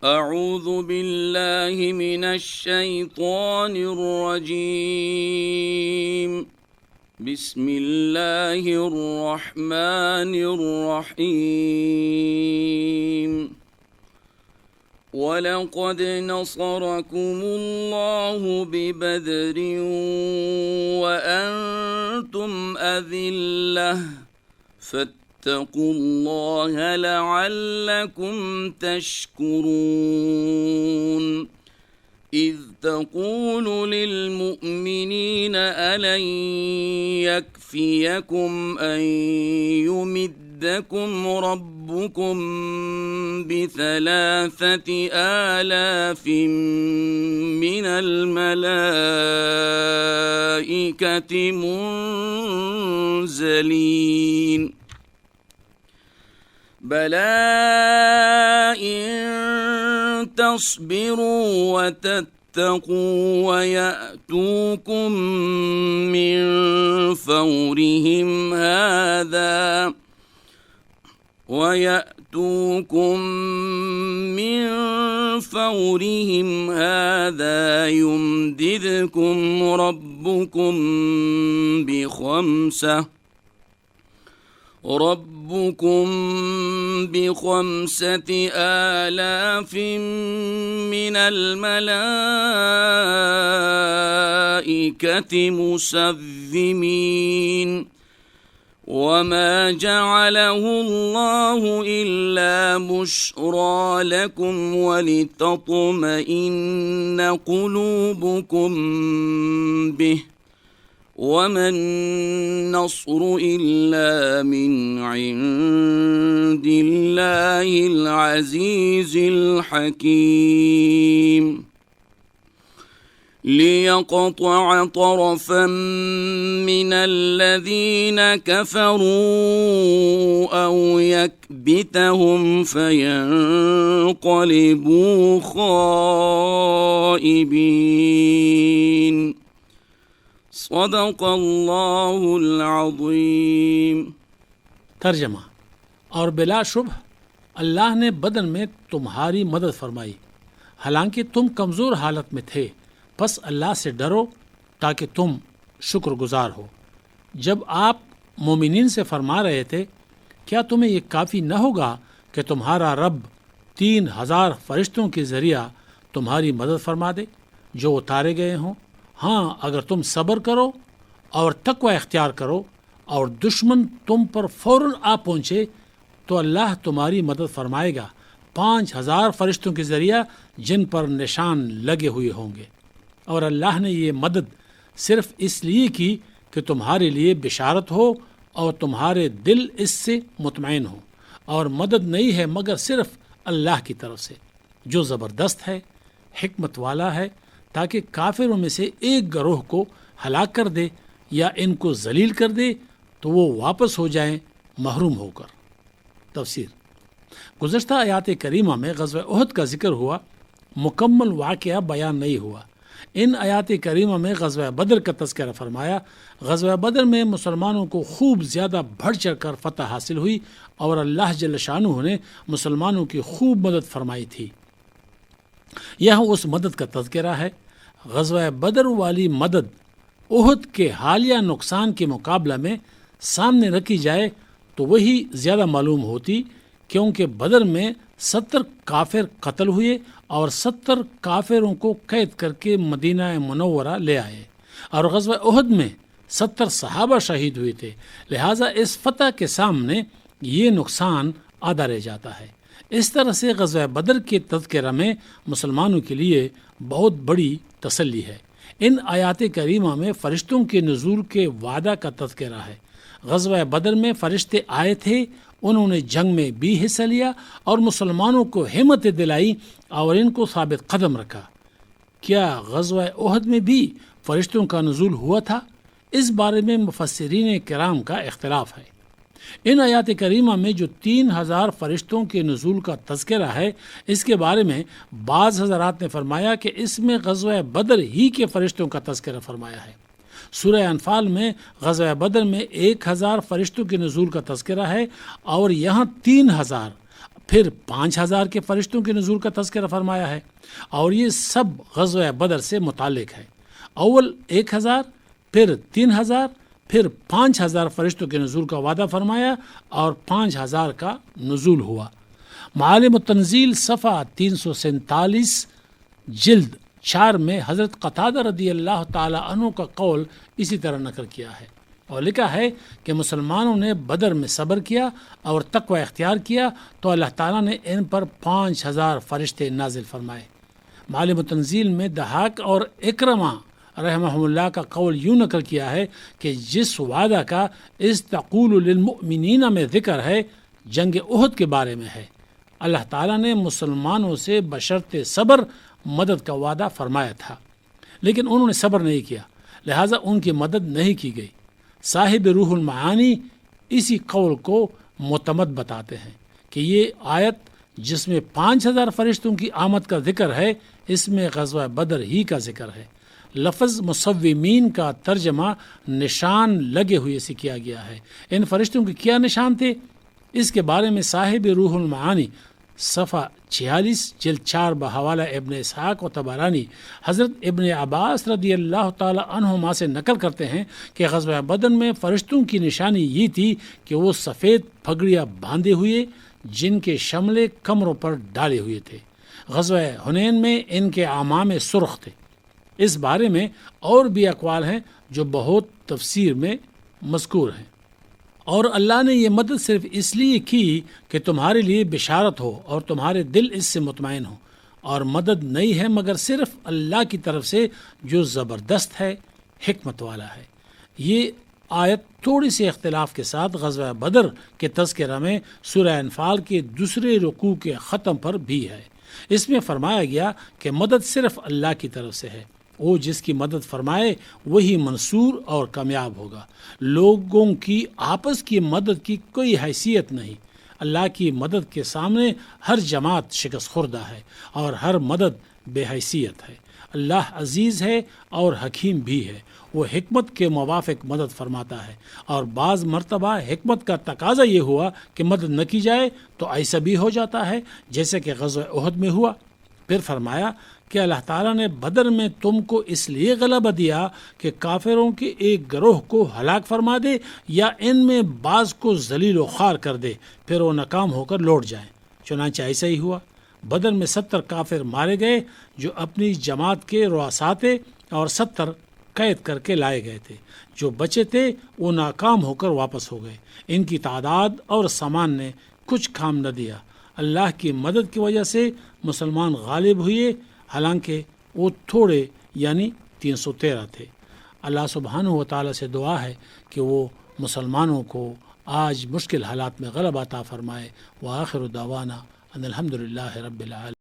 اعوذ باللہ من الشیطان الرجیم بسم اللہ الرحمن الرحیم وَلَقَدْ نَصَرَكُمُ اللَّهُ بِبَدْرٍ وَأَنْتُمْ أَذِلَّةٌ فَاتَّقُوا اللَّهَ لَعَلَّكُمْ تَشْكُرُونَ إِذْ تَقُولُ لِلْمُؤْمِنِينَ أَلَنْ يَكْفِيَكُمْ أَنْ يُمِدَّكُمْ رَبُّكُمْ ب3,000 مِنَ الْمَلَائِكَةِ مُنْزَلِينَ بَلَى إِن تَصْبِرُوا وَتَتَّقُوا وَيَأْتُوكُم مِّن فَوْرِهِمْ هَٰذَا يُمْدِدْكُمْ رَبُّكُم ب5,000 مِّنَ الْمَلَائِكَةِ مُسَوِّمِينَ وَمَا جَعَلَهُ اللَّهُ إِلَّا بُشْرَىٰ لَكُمْ وَلِتَطْمَئِنَّ قُلُوبُكُم بِهِ وَمَا النَّصْرُ إِلَّا مِنْ عِندِ اللَّهِ الْعَزِيزِ الْحَكِيمِ لِيَقْطَعَ طَرَفًا مِّنَ الَّذِينَ كَفَرُوا أَوْ يَكْبِتَهُمْ فَيَنقَلِبُوا خَائِبِينَ صدق اللہ العظیم۔ ترجمہ: اور بلا شبہ اللہ نے بدر میں تمہاری مدد فرمائی، حالانکہ تم کمزور حالت میں تھے، پس اللہ سے ڈرو تاکہ تم شکر گزار ہو۔ جب آپ مومنین سے فرما رہے تھے، کیا تمہیں یہ کافی نہ ہوگا کہ تمہارا رب 3,000 فرشتوں کے ذریعہ تمہاری مدد فرما دے جو اتارے گئے ہوں؟ ہاں، اگر تم صبر کرو اور تقوی اختیار کرو اور دشمن تم پر فوراً آ پہنچے تو اللہ تمہاری مدد فرمائے گا 5,000 فرشتوں کے ذریعہ جن پر نشان لگے ہوئے ہوں گے۔ اور اللہ نے یہ مدد صرف اس لیے کی کہ تمہارے لیے بشارت ہو اور تمہارے دل اس سے مطمئن ہو، اور مدد نہیں ہے مگر صرف اللہ کی طرف سے جو زبردست ہے، حکمت والا ہے، تاکہ کافروں میں سے ایک گروہ کو ہلاک کر دے یا ان کو ذلیل کر دے تو وہ واپس ہو جائیں محروم ہو کر۔ تفسیر: گزشتہ آیات کریمہ میں غزوہ احد کا ذکر ہوا، مکمل واقعہ بیان نہیں ہوا۔ ان آیات کریمہ میں غزوہ بدر کا تذکرہ فرمایا۔ غزوہ بدر میں مسلمانوں کو خوب زیادہ بڑھ چڑھ کر فتح حاصل ہوئی اور اللہ جل شانہ نے مسلمانوں کی خوب مدد فرمائی تھی۔ یہاں اس مدد کا تذکرہ ہے۔ غزوہ بدر والی مدد احد کے حالیہ نقصان کے مقابلہ میں سامنے رکھی جائے تو وہی زیادہ معلوم ہوتی، کیونکہ بدر میں 70 کافر قتل ہوئے اور 70 کافروں کو قید کر کے مدینہ منورہ لے آئے، اور غزوہ احد میں 70 صحابہ شہید ہوئے تھے، لہٰذا اس فتح کے سامنے یہ نقصان آدھا رہ جاتا ہے۔ اس طرح سے غزوہ بدر کے تذکرہ میں مسلمانوں کے لیے بہت بڑی تسلی ہے۔ ان آیات کریمہ میں فرشتوں کے نزول کے وعدہ کا تذکرہ ہے۔ غزوہ بدر میں فرشتے آئے تھے، انہوں نے جنگ میں بھی حصہ لیا اور مسلمانوں کو ہمت دلائی اور ان کو ثابت قدم رکھا۔ کیا غزوہ احد میں بھی فرشتوں کا نزول ہوا تھا؟ اس بارے میں مفسرین کرام کا اختلاف ہے۔ ان آیات کریمہ میں جو 3,000 فرشتوں کے نزول کا تذکرہ ہے، اس کے بارے میں بعض حضرات نے فرمایا کہ اس میں غزوہ بدر ہی کے فرشتوں کا تذکرہ فرمایا ہے۔ سورہ انفال میں غزوہ بدر میں 1,000 فرشتوں کے نزول کا تذکرہ ہے اور یہاں 3,000 پھر 5000 کے فرشتوں کے نزول کا تذکرہ فرمایا ہے، اور یہ سب غزوہ بدر سے متعلق ہے۔ اول 1000، پھر 3000، پھر 5000 فرشتوں کے نزول کا وعدہ فرمایا اور 5000 کا نزول ہوا۔ معالم التنزیل صفحہ 347 جلد 4 میں حضرت قتادہ رضی اللہ تعالی عنہ کا قول اسی طرح نقل کیا ہے، اور لکھا ہے کہ مسلمانوں نے بدر میں صبر کیا اور تقوی اختیار کیا تو اللہ تعالیٰ نے ان پر 5000 فرشتے نازل فرمائے۔ معالم التنزیل میں دحاق اور اکرمہ رحمہ اللہ کا قول یوں نقل کیا ہے کہ جس وعدہ کا اذ تقول للمؤمنین میں ذکر ہے، جنگ احد کے بارے میں ہے۔ اللہ تعالیٰ نے مسلمانوں سے بشرط صبر مدد کا وعدہ فرمایا تھا، لیکن انہوں نے صبر نہیں کیا، لہٰذا ان کی مدد نہیں کی گئی۔ صاحب روح المعانی اسی قول کو معتمد بتاتے ہیں کہ یہ آیت جس میں 5000 فرشتوں کی آمد کا ذکر ہے، اس میں غزوہ بدر ہی کا ذکر ہے۔ لفظ مصومین کا ترجمہ نشان لگے ہوئے سے کیا گیا ہے۔ ان فرشتوں کے کیا نشان تھے؟ اس کے بارے میں صاحب روح المعانی صفحہ 46 جلد 4 بحوالہ ابن اسحاق و طبرانی حضرت ابن عباس رضی اللہ تعالی عنہما سے نقل کرتے ہیں کہ غزوہ بدر میں فرشتوں کی نشانی یہ تھی کہ وہ سفید پگڑیاں باندھے ہوئے جن کے شملے کمروں پر ڈالے ہوئے تھے۔ غزوہ حنین میں ان کے عمامے سرخ تھے۔ اس بارے میں اور بھی اقوال ہیں جو بہت تفسیر میں مذکور ہیں۔ اور اللہ نے یہ مدد صرف اس لیے کی کہ تمہارے لیے بشارت ہو اور تمہارے دل اس سے مطمئن ہو، اور مدد نہیں ہے مگر صرف اللہ کی طرف سے جو زبردست ہے، حکمت والا ہے۔ یہ آیت تھوڑی سی اختلاف کے ساتھ غزوہ بدر کے تذکرہ میں سورہ انفال کے دوسرے رکوع کے ختم پر بھی ہے۔ اس میں فرمایا گیا کہ مدد صرف اللہ کی طرف سے ہے، وہ جس کی مدد فرمائے وہی منصور اور کامیاب ہوگا۔ لوگوں کی آپس کی مدد کی کوئی حیثیت نہیں۔ اللہ کی مدد کے سامنے ہر جماعت شکست خوردہ ہے اور ہر مدد بے حیثیت ہے۔ اللہ عزیز ہے اور حکیم بھی ہے، وہ حکمت کے موافق مدد فرماتا ہے، اور بعض مرتبہ حکمت کا تقاضا یہ ہوا کہ مدد نہ کی جائے تو ایسا بھی ہو جاتا ہے جیسے کہ غزوہ احد میں ہوا۔ پھر فرمایا کہ اللہ تعالیٰ نے بدر میں تم کو اس لیے غلبہ دیا کہ کافروں کے ایک گروہ کو ہلاک فرما دے یا ان میں بعض کو ذلیل و خوار کر دے، پھر وہ ناکام ہو کر لوٹ جائیں۔ چنانچہ ایسا ہی ہوا۔ بدر میں 70 کافر مارے گئے جو اپنی جماعت کے رؤساء تھے، اور 70 قید کر کے لائے گئے تھے۔ جو بچے تھے وہ ناکام ہو کر واپس ہو گئے۔ ان کی تعداد اور سامان نے کچھ کام نہ دیا۔ اللہ کی مدد کی وجہ سے مسلمان غالب ہوئے، حالانکہ وہ تھوڑے یعنی 313 تھے۔ اللہ سبحانہ و تعالیٰ سے دعا ہے کہ وہ مسلمانوں کو آج مشکل حالات میں غلبہ عطا فرمائے۔ وآخر دعوانا ان الحمدللہ رب العالمین۔